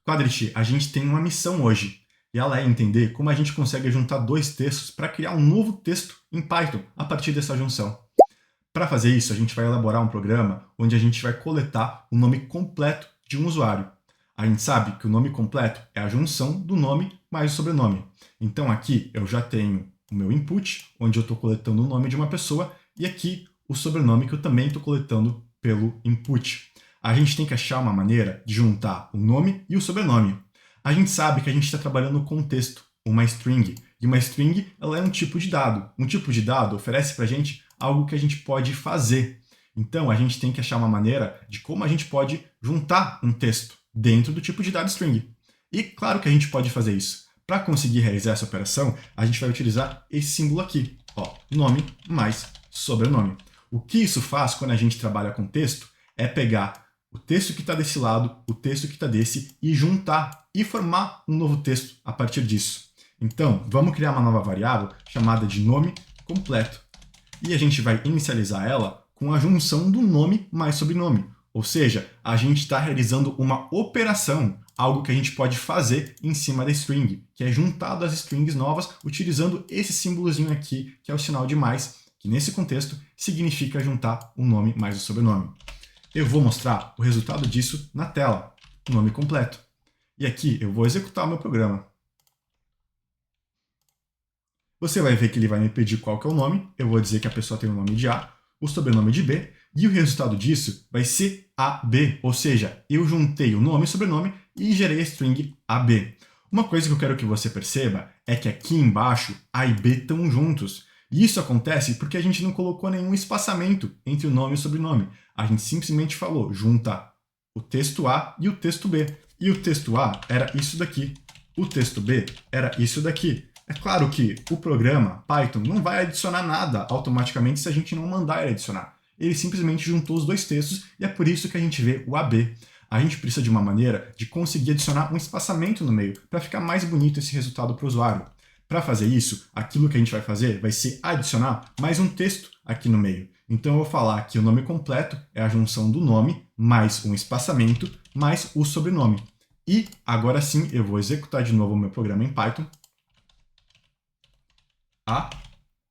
Quadrit, a gente tem uma missão hoje, e ela é entender como a gente consegue juntar dois textos para criar um novo texto em Python a partir dessa junção. Para fazer isso, a gente vai elaborar um programa onde a gente vai coletar o nome completo de um usuário. A gente sabe que o nome completo é a junção do nome mais o sobrenome. Então aqui eu já tenho o meu input, onde eu estou coletando o nome de uma pessoa, e aqui o sobrenome que eu também estou coletando pelo input. A gente tem que achar uma maneira de juntar o nome e o sobrenome. A gente sabe que a gente está trabalhando com um texto, uma string, e uma string ela é um tipo de dado. Um tipo de dado oferece para a gente algo que a gente pode fazer. Então a gente tem que achar uma maneira de como a gente pode juntar um texto dentro do tipo de dado string. E claro que a gente pode fazer isso. Para conseguir realizar essa operação, a gente vai utilizar esse símbolo aqui, ó, nome mais sobrenome. O que isso faz quando a gente trabalha com texto é pegar o texto que está desse lado, o texto que está desse, e juntar e formar um novo texto a partir disso. Então, vamos criar uma nova variável chamada de nome completo. E a gente vai inicializar ela com a junção do nome mais sobrenome. Ou seja, a gente está realizando uma operação, algo que a gente pode fazer em cima da string, que é juntar as strings novas utilizando esse símbolozinho aqui, que é o sinal de mais, que nesse contexto significa juntar o nome mais o sobrenome. Eu vou mostrar o resultado disso na tela, o nome completo. E aqui eu vou executar o meu programa. Você vai ver que ele vai me pedir qual que é o nome, eu vou dizer que a pessoa tem o nome de A, o sobrenome de B, e o resultado disso vai ser AB, ou seja, eu juntei o nome e o sobrenome e gerei a string AB. Uma coisa que eu quero que você perceba é que aqui embaixo A e B estão juntos. E isso acontece porque a gente não colocou nenhum espaçamento entre o nome e o sobrenome. A gente simplesmente falou, junta o texto A e o texto B. E o texto A era isso daqui. O texto B era isso daqui. É claro que o programa Python não vai adicionar nada automaticamente se a gente não mandar ele adicionar. Ele simplesmente juntou os dois textos e é por isso que a gente vê o AB. A gente precisa de uma maneira de conseguir adicionar um espaçamento no meio para ficar mais bonito esse resultado para o usuário. Para fazer isso, aquilo que a gente vai fazer vai ser adicionar mais um texto aqui no meio. Então eu vou falar que o nome completo é a junção do nome mais um espaçamento mais o sobrenome. E agora sim eu vou executar de novo o meu programa em Python. A,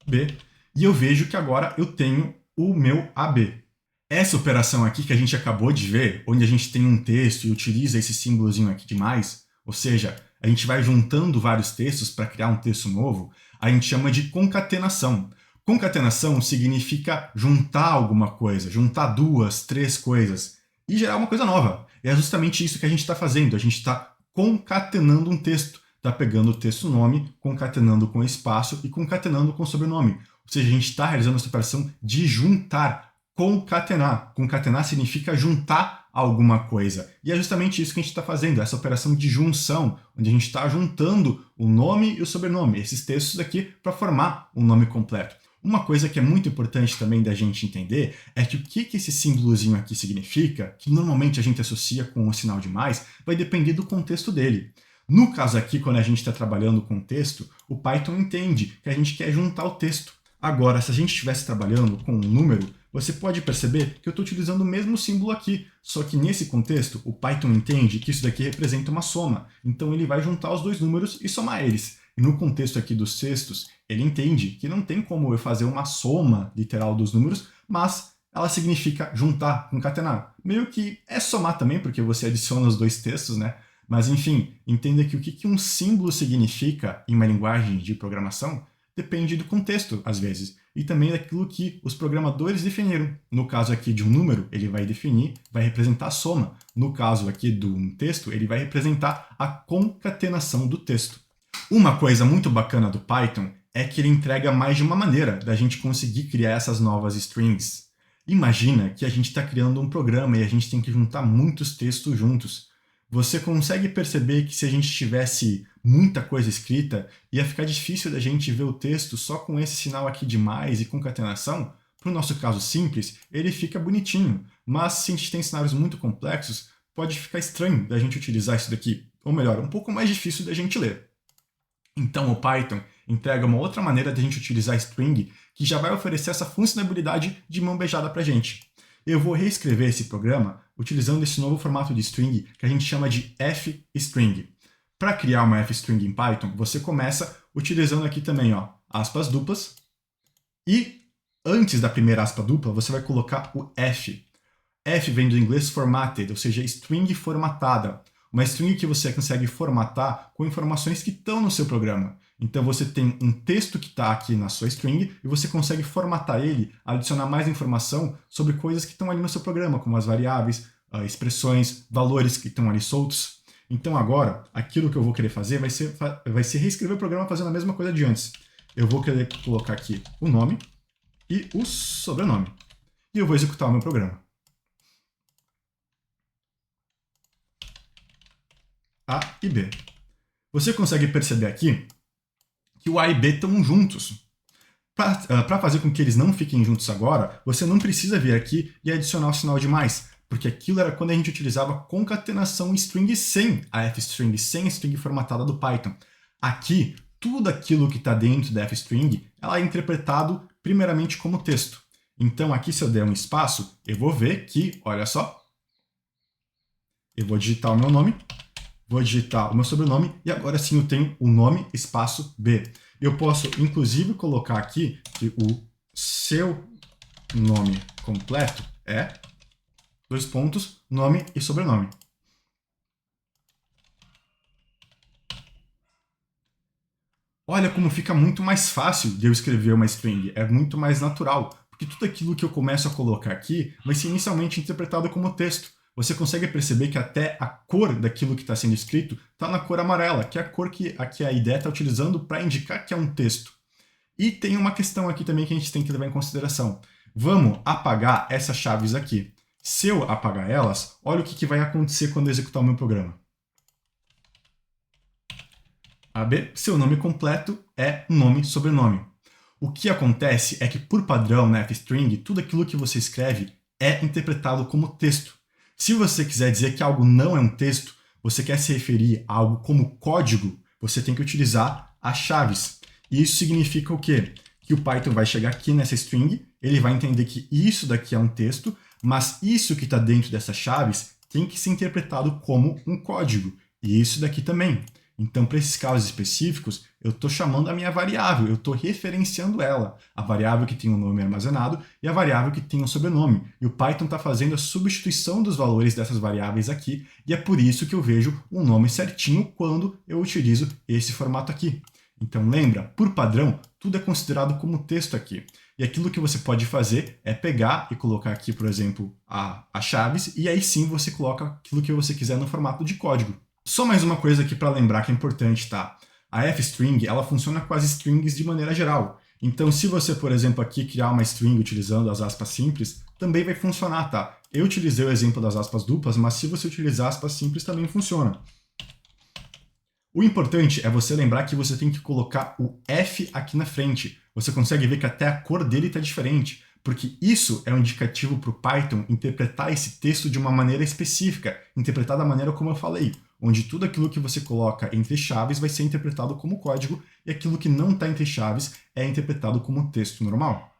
B, e eu vejo que agora eu tenho o meu AB. Essa operação aqui que a gente acabou de ver, onde a gente tem um texto e utiliza esse símbolozinho aqui de mais, ou seja, a gente vai juntando vários textos para criar um texto novo, a gente chama de concatenação. Concatenação significa juntar alguma coisa, juntar duas, três coisas e gerar uma coisa nova. E é justamente isso que a gente está fazendo, a gente está concatenando um texto. Está pegando o texto nome, concatenando com espaço e concatenando com sobrenome. Ou seja, a gente está realizando essa operação de juntar, concatenar. Concatenar significa juntar alguma coisa. E é justamente isso que a gente está fazendo, essa operação de junção, onde a gente está juntando o nome e o sobrenome, esses textos aqui, para formar um nome completo. Uma coisa que é muito importante também da gente entender é que o que esse símbolozinho aqui significa, que normalmente a gente associa com o sinal de mais, vai depender do contexto dele. No caso aqui, quando a gente está trabalhando com texto, o Python entende que a gente quer juntar o texto. Agora, se a gente estivesse trabalhando com um número, você pode perceber que eu estou utilizando o mesmo símbolo aqui, só que nesse contexto, o Python entende que isso daqui representa uma soma, então ele vai juntar os dois números e somar eles. E no contexto aqui dos textos, ele entende que não tem como eu fazer uma soma literal dos números, mas ela significa juntar, concatenar. Meio que é somar também, porque você adiciona os dois textos, né? Mas, enfim, entenda que o que um símbolo significa em uma linguagem de programação depende do contexto, às vezes, e também daquilo que os programadores definiram. No caso aqui de um número, ele vai definir, vai representar a soma. No caso aqui de um texto, ele vai representar a concatenação do texto. Uma coisa muito bacana do Python é que ele entrega mais de uma maneira da gente conseguir criar essas novas strings. Imagina que a gente está criando um programa e a gente tem que juntar muitos textos juntos. Você consegue perceber que se a gente tivesse muita coisa escrita, ia ficar difícil da gente ver o texto só com esse sinal aqui de mais e concatenação? Para o nosso caso simples, ele fica bonitinho, mas se a gente tem cenários muito complexos, pode ficar estranho da gente utilizar isso daqui, ou melhor, um pouco mais difícil da gente ler. Então o Python entrega uma outra maneira de a gente utilizar string que já vai oferecer essa funcionalidade de mão beijada para a gente. Eu vou reescrever esse programa utilizando esse novo formato de string que a gente chama de f-string. Para criar uma f-string em Python, você começa utilizando aqui também, ó, aspas duplas, e antes da primeira aspa dupla, você vai colocar o f. F vem do inglês formatted, ou seja, string formatada. Uma string que você consegue formatar com informações que estão no seu programa. Então você tem um texto que está aqui na sua string e você consegue formatar ele, adicionar mais informação sobre coisas que estão ali no seu programa, como as variáveis, expressões, valores que estão ali soltos. Então agora, aquilo que eu vou querer fazer vai ser reescrever o programa fazendo a mesma coisa de antes. Eu vou querer colocar aqui o nome e o sobrenome. E eu vou executar o meu programa. A e B. Você consegue perceber aqui que o A e B estão juntos. Para fazer com que eles não fiquem juntos agora, você não precisa vir aqui e adicionar o sinal de mais, porque aquilo era quando a gente utilizava concatenação string sem a f-string, sem a string formatada do Python. Aqui, tudo aquilo que está dentro da f-string, ela é interpretado primeiramente como texto. Então aqui, se eu der um espaço, eu vou ver que, olha só, eu vou digitar o meu nome, vou digitar o meu sobrenome e agora sim eu tenho o nome espaço B. Eu posso, inclusive, colocar aqui que o seu nome completo é, dois pontos, nome e sobrenome. Olha como fica muito mais fácil de eu escrever uma string, é muito mais natural, porque tudo aquilo que eu começo a colocar aqui vai ser inicialmente interpretado como texto. Você consegue perceber que até a cor daquilo que está sendo escrito está na cor amarela, que é a cor que a IDE está utilizando para indicar que é um texto. E tem uma questão aqui também que a gente tem que levar em consideração. Vamos apagar essas chaves aqui. Se eu apagar elas, olha o que vai acontecer quando eu executar o meu programa. AB, seu nome completo é nome e sobrenome. O que acontece é que, por padrão, na f-string, tudo aquilo que você escreve é interpretado como texto. Se você quiser dizer que algo não é um texto, você quer se referir a algo como código, você tem que utilizar as chaves. E isso significa o quê? Que o Python vai chegar aqui nessa string, ele vai entender que isso daqui é um texto, mas isso que está dentro dessas chaves tem que ser interpretado como um código. E isso daqui também. Então, para esses casos específicos, eu estou chamando a minha variável, eu estou referenciando ela, a variável que tem o nome armazenado e a variável que tem o sobrenome. E o Python está fazendo a substituição dos valores dessas variáveis aqui, e é por isso que eu vejo um nome certinho quando eu utilizo esse formato aqui. Então lembra, por padrão, tudo é considerado como texto aqui. E aquilo que você pode fazer é pegar e colocar aqui, por exemplo, as chaves, e aí sim você coloca aquilo que você quiser no formato de código. Só mais uma coisa aqui para lembrar que é importante, tá? A f-string, ela funciona com as strings de maneira geral. Então, se você, por exemplo, aqui criar uma string utilizando as aspas simples, também vai funcionar, tá? Eu utilizei o exemplo das aspas duplas, mas se você utilizar aspas simples, também funciona. O importante é você lembrar que você tem que colocar o F aqui na frente. Você consegue ver que até a cor dele está diferente, porque isso é um indicativo para o Python interpretar esse texto de uma maneira específica, interpretar da maneira como eu falei, onde tudo aquilo que você coloca entre chaves vai ser interpretado como código e aquilo que não está entre chaves é interpretado como texto normal.